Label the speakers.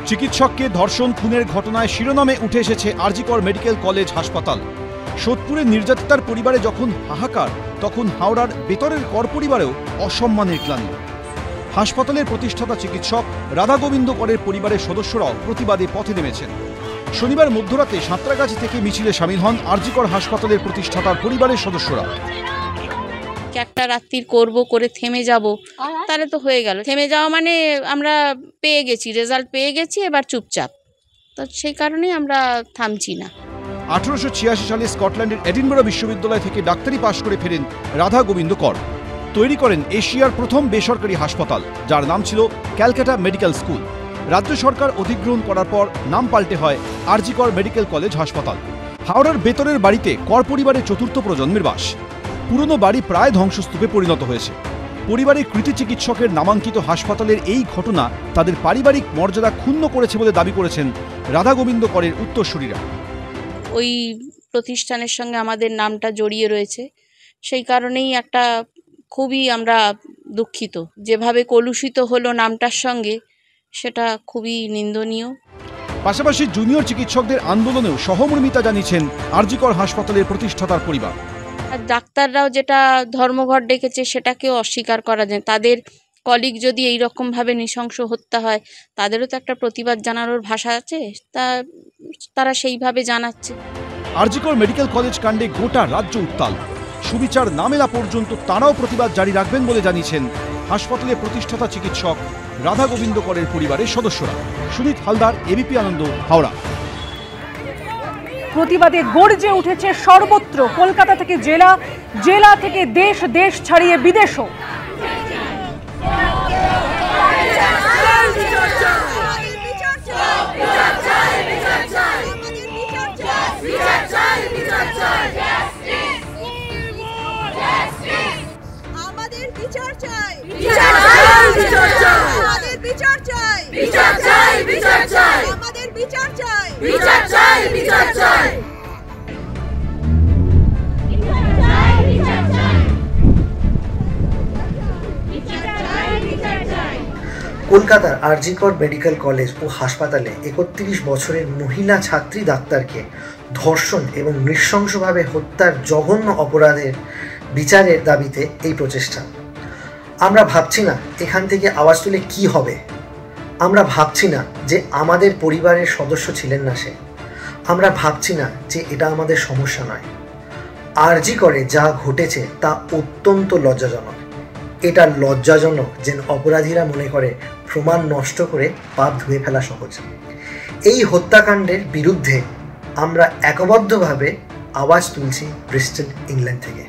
Speaker 1: চিকিৎসককে ধর্ষণ খুনের ঘটনায় শিরোনামে উঠে এসেছে আরজিকর মেডিকেল কলেজ হাসপাতাল। সোদপুরের নির্যাতিতার পরিবারে যখন হাহাকার, তখন হাওড়ার বেতরের কর পরিবারেও অসম্মানের গ্লানি। হাসপাতালের প্রতিষ্ঠাতা চিকিৎসক রাধা গোবিন্দ করের পরিবারের সদস্যরাও প্রতিবাদে পথে নেমেছেন। শনিবার মধ্যরাতে সাঁতরাগাছি থেকে মিছিলে সামিল হন আরজিকর হাসপাতালের প্রতিষ্ঠাতার পরিবারের সদস্যরা।
Speaker 2: একটা রাত্রির করবো করে থেমে যাব, তাহলে তো হয়ে গেল। থেমে যাওয়া মানে আমরা পেয়ে গেছি, রেজাল্ট পেয়ে গেছি, এবার চুপচাপ। তো সেই কারণেই আমরা থামছি না।
Speaker 1: 1886 সালে স্কটল্যান্ডের এডিনবরা বিশ্ববিদ্যালয় থেকে ডাক্তারি পাশ করে ফেরেন রাধা গোবিন্দ কর। তৈরি করেন এশিয়ার প্রথম বেসরকারি হাসপাতাল, যার নাম ছিল ক্যালকাটা মেডিকেল স্কুল। রাজ্য সরকার অধিগ্রহণ করার পর নাম পাল্টে হয় আরজিকর মেডিকেল কলেজ হাসপাতাল। হাওড়ার বেতরের বাড়িতে কর পরিবারের চতুর্থ প্রজন্মের বাস। পুরনো বাড়ি প্রায় ধ্বংসস্তূপে পরিণত হয়েছে। পরিবারের কৃতি চিকিৎসকের নামাঙ্কিত হাসপাতালের এই ঘটনা তাদের পারিবারিক মর্যাদা ক্ষুণ্ণ করেছে বলে দাবি করেছেন রাধা গোবিন্দ করের উত্তরসূরিরা।
Speaker 2: ওই প্রতিষ্ঠানের সঙ্গে আমাদের নামটা জড়িয়ে রয়েছে, সেই কারণেই একটা খুবই আমরা দুঃখিত। যেভাবে কলুষিত হলো নামটার সঙ্গে, সেটা খুবই নিন্দনীয়।
Speaker 1: পাশাপাশি জুনিয়র চিকিৎসকদের আন্দোলনেও সহমর্মিতা জানিয়েছেন আরজিকর হাসপাতালের প্রতিষ্ঠাতার পরিবার।
Speaker 2: আর ডাক্তাররাও যেটা ধর্মঘট ডেকেছে সেটাকেও অস্বীকার করা যায়। তাদের কলিগ যদি এইরকমভাবে নৃশংস হত্যা হয়, তাদেরও তো একটা প্রতিবাদ জানানোর ভাষা আছে, তারা সেইভাবে জানাচ্ছে।
Speaker 1: আরজিকর মেডিকেল কলেজ কাণ্ডে গোটা রাজ্য উত্তাল। সুবিচার না মেলা পর্যন্ত তারাও প্রতিবাদ জারি রাখবেন বলে জানিয়েছেন হাসপাতালের প্রতিষ্ঠাতা চিকিৎসক রাধা গোবিন্দ করের পরিবারের সদস্যরা। সুনীত হালদার, এবিপি আনন্দ, হাওড়া।
Speaker 3: প্রতিবাদে গর্জে উঠেছে সর্বত্র। কলকাতা থেকে জেলা, জেলা থেকে দেশ, দেশ ছাড়িয়ে বিদেশও।
Speaker 4: কলকাতার আরজিকর মেডিকেল কলেজ ও হাসপাতালে 31 বছরের মহিলা ছাত্রী ডাক্তারকে ধর্ষণ এবং নৃশংসভাবে হত্যার জঘন্য অপরাধের বিচারের দাবিতে এই প্রচেষ্টা। আমরা ভাবছি না এখান থেকে আওয়াজ তুলে কি হবে। আমরা ভাবছি না যে আমাদের পরিবারের সদস্য ছিলেন না সে। আমরা ভাবছি না যে এটা আমাদের সমস্যা নয়। আরজিকরে যা ঘটেছে তা অত্যন্ত লজ্জাজনক। এটা লজ্জাজনক যে অপরাধীরা মনে করে প্রমাণ নষ্ট করে পাপ ধুয়ে ফেলা সহজ। এই হত্যাকাণ্ডের বিরুদ্ধে আমরা একবদ্ধভাবে আওয়াজ তুলছি ব্রিস্টল, ইংল্যান্ড থেকে।